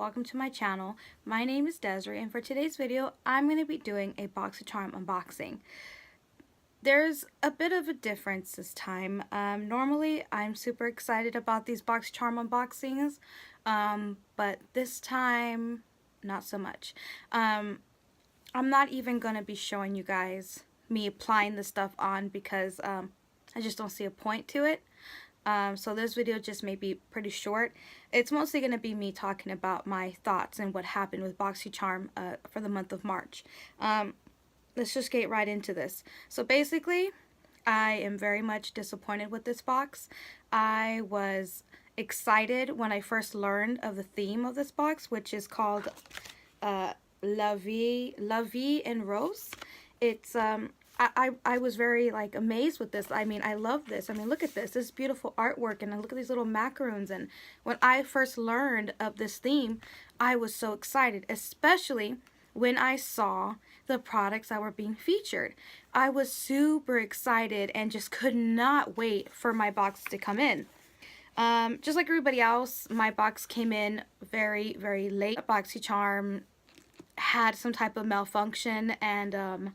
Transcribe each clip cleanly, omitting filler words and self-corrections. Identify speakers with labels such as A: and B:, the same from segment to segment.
A: welcome to my channel. My name is Desiree, and for today's video I'm going to be doing a Boxycharm unboxing. There's a bit of a difference this time. Normally I'm super excited about these Boxycharm unboxings, but this time not so much. I'm not even going to be showing you guys me applying this stuff on because I just don't see a point to it. So this video just may be pretty short. It's mostly going to be me talking about my thoughts and what happened with Boxycharm for the month of March. Let's just get right into this. So basically, I am very much disappointed with this box. I was excited when I first learned of the theme of this box, which is called La Vie en Rose. It's I was very like amazed with this. I mean, I love this. I mean, look at this beautiful artwork, and look at these little macaroons. And when I first learned of this theme, I was so excited, especially when I saw the products that were being featured. I was super excited and just could not wait for my box to come in. Just like everybody else, my box came in very, very late. Boxycharm had some type of malfunction, and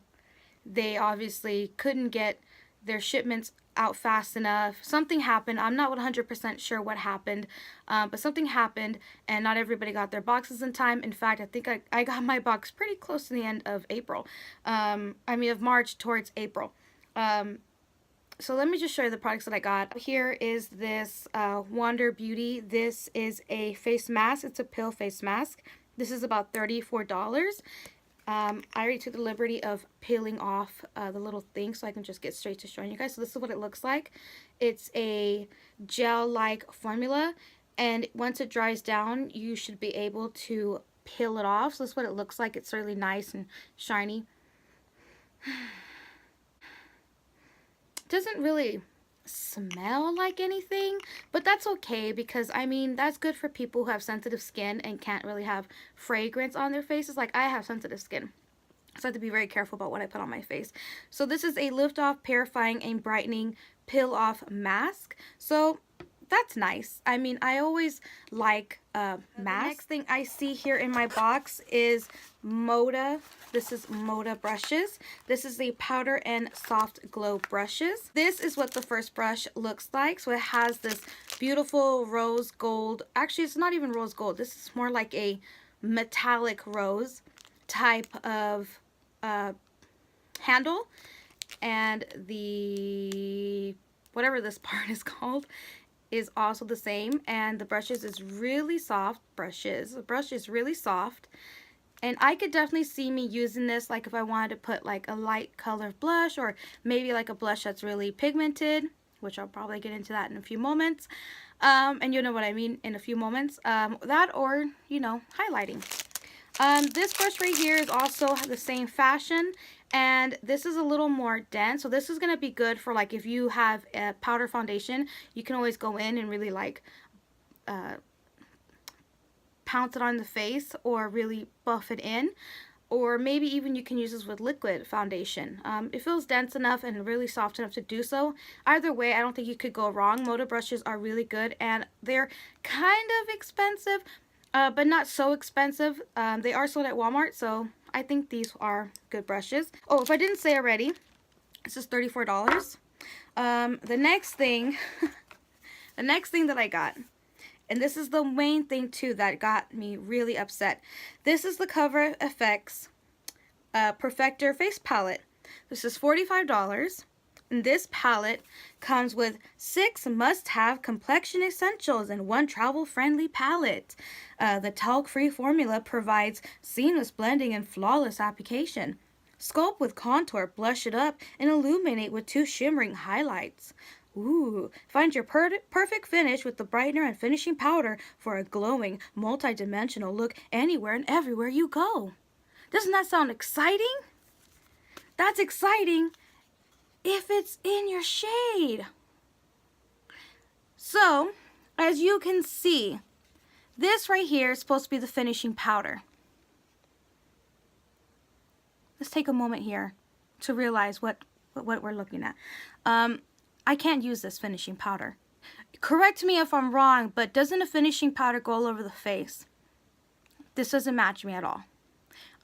A: they obviously couldn't get their shipments out fast enough. Something happened. I'm not 100% sure what happened, but something happened and not everybody got their boxes in time. In fact, I think I got my box pretty close to the end of April. Of March towards April. So let me just show you the products that I got. Here is this Wonder Beauty. This is a face mask. It's a pill face mask. This is about $34. I already took the liberty of peeling off the little thing so I can just get straight to showing you guys. So this is what it looks like. It's a gel-like formula, and once it dries down, you should be able to peel it off. So this is what it looks like. It's really nice and shiny. Doesn't really smell like anything, but that's okay because I mean that's good for people who have sensitive skin and can't really have fragrance on their faces. Like, I have sensitive skin, so I have to be very careful about what I put on my face. So this is a lift off, purifying and brightening peel off mask, so that's nice. I mean, I always like masks. The next thing I see here in my box is Moda. This is Moda brushes. This is the powder and soft glow brushes. This is what the first brush looks like. So it has this beautiful rose gold. Actually, it's not even rose gold. This is more like a metallic rose type of handle. And the whatever this part is called is also the same, and the brushes is really soft. The brush is really soft, and I could definitely see me using this like if I wanted to put like a light color blush, or maybe like a blush that's really pigmented, which I'll probably get into that in a few moments, and you know what I mean in a few moments, that, or you know, highlighting. This brush right here is also the same fashion, and this is a little more dense, so this is going to be good for like if you have a powder foundation, you can always go in and really like pounce it on the face or really buff it in, or maybe even you can use this with liquid foundation. It feels dense enough and really soft enough to do so. Either way, I don't think you could go wrong. Moda brushes are really good, and they're kind of expensive, but not so expensive. They are sold at Walmart, so I think these are good brushes. Oh, if I didn't say already, this is $34. The next thing, the next thing that I got, and this is the main thing too that got me really upset. This is the Cover FX Perfector face palette. This is $45. And this palette comes with 6 must-have complexion essentials in one travel-friendly palette. The talc-free formula provides seamless blending and flawless application. Sculpt with contour, blush it up, and illuminate with 2 shimmering highlights. Ooh, find your perfect finish with the brightener and finishing powder for a glowing, multi-dimensional look anywhere and everywhere you go. Doesn't that sound exciting? That's exciting if it's in your shade. So, as you can see, this right here is supposed to be the finishing powder. Let's take a moment here to realize what we're looking at. I can't use this finishing powder. Correct me if I'm wrong, but doesn't a finishing powder go all over the face? This doesn't match me at all.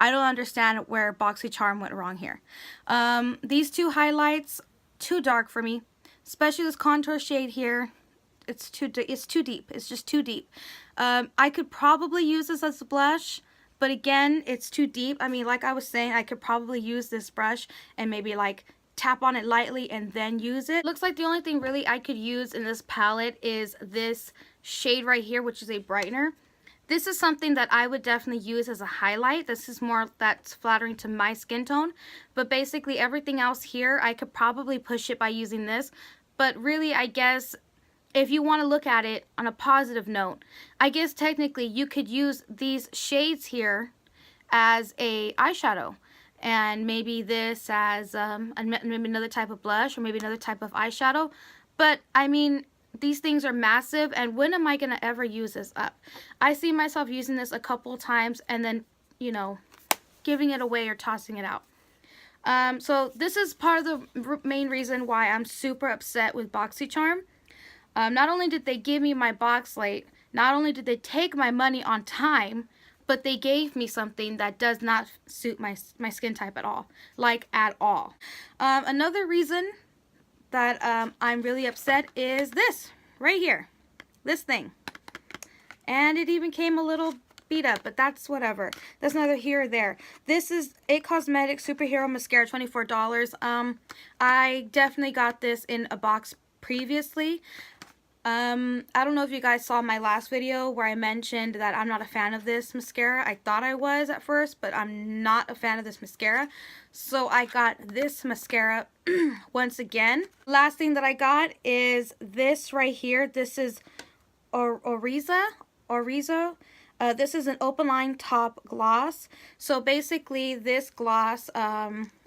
A: I don't understand where Boxycharm went wrong here. These two highlights, too dark for me. Especially this contour shade here. It's too deep. It's just too deep. I could probably use this as a blush, but again, it's too deep. I mean, like I was saying, I could probably use this brush and maybe like tap on it lightly and then use it. Looks like the only thing really I could use in this palette is this shade right here, which is a brightener. This is something that I would definitely use as a highlight. This is more that's flattering to my skin tone. But basically everything else here, I could probably push it by using this. But really, I guess, if you want to look at it on a positive note, I guess technically you could use these shades here as a eyeshadow. And maybe this as maybe another type of blush or maybe another type of eyeshadow. But, I mean, these things are massive, and when am I going to ever use this up? I see myself using this a couple times and then, you know, giving it away or tossing it out. So this is part of the main reason why I'm super upset with Boxycharm. Not only did they give me my box late, not only did they take my money on time, but they gave me something that does not suit my skin type at all. Like, at all. Another reason that I'm really upset is this right here, this thing, and it even came a little beat up, but that's whatever. That's neither here or there. This is a Cosmetics Superhero Mascara, $24. I definitely got this in a box previously. I don't know if you guys saw my last video where I mentioned that I'm not a fan of this mascara. I thought I was at first, but I'm not a fan of this mascara. So I got this mascara once again. Last thing that I got is this right here. This is Orizo. This is an open line top gloss. So basically this gloss,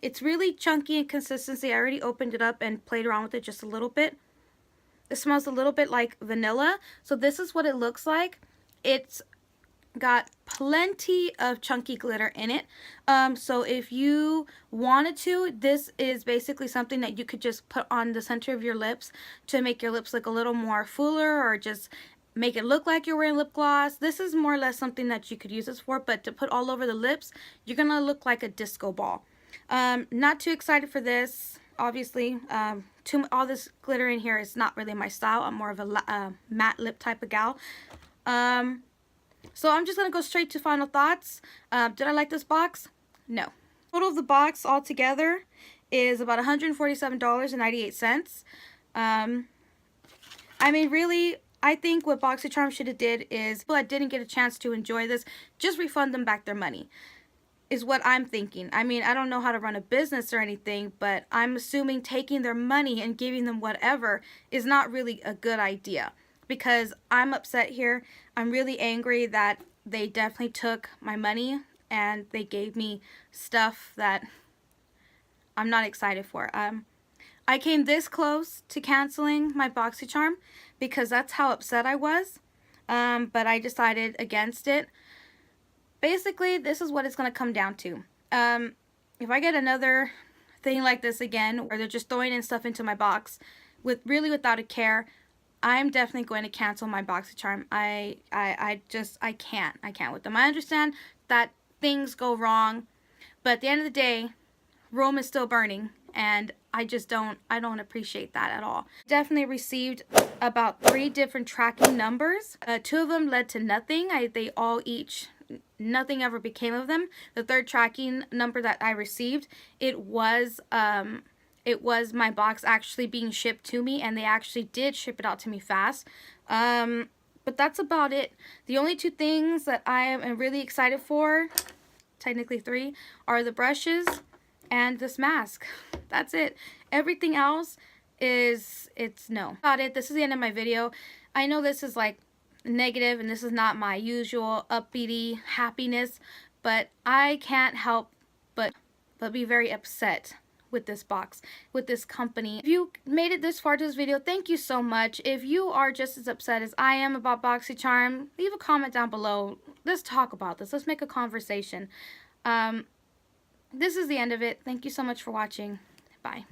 A: it's really chunky in consistency. I already opened it up and played around with it just a little bit. It smells a little bit like vanilla. So this is what it looks like. It's got plenty of chunky glitter in it. So if you wanted to, this is basically something that you could just put on the center of your lips to make your lips look a little more fuller, or just make it look like you're wearing lip gloss. This is more or less something that you could use this for, but to put all over the lips, you're gonna look like a disco ball. Not too excited for this. Obviously, all this glitter in here is not really my style. I'm more of a matte lip type of gal. So I'm just going to go straight to final thoughts. Did I like this box? No. Total of the box altogether is about $147.98. I mean, really, I think what Boxycharm should have did is, people that didn't get a chance to enjoy this, just refund them back their money. Is what I'm thinking. I mean, I don't know how to run a business or anything, but I'm assuming taking their money and giving them whatever is not really a good idea, because I'm upset here. I'm really angry that they definitely took my money and they gave me stuff that I'm not excited for. I came this close to canceling my Boxycharm because that's how upset I was, but I decided against it. Basically, this is what it's going to come down to. If I get another thing like this again, where they're just throwing in stuff into my box without a care, I'm definitely going to cancel my Boxycharm. I can't with them. I understand that things go wrong, but at the end of the day, Rome is still burning, and I don't appreciate that at all. Definitely received about 3 different tracking numbers. 2 of them led to nothing. They all each, nothing ever became of them. The 3rd tracking number that I received, it was my box actually being shipped to me, and they actually did ship it out to me fast. But that's about it. The only 2 things that I am really excited for, technically 3, are the brushes and this mask. That's it. Everything else it's no. About it. This is the end of my video. I know this is like negative and this is not my usual upbeaty happiness, but I can't help but be very upset with this box, with this company. If you made it this far to this video, thank you so much. If you are just as upset as I am about Boxycharm, leave a comment down below. Let's talk about this. Let's make a conversation. This is the end of it. Thank you so much for watching. Bye.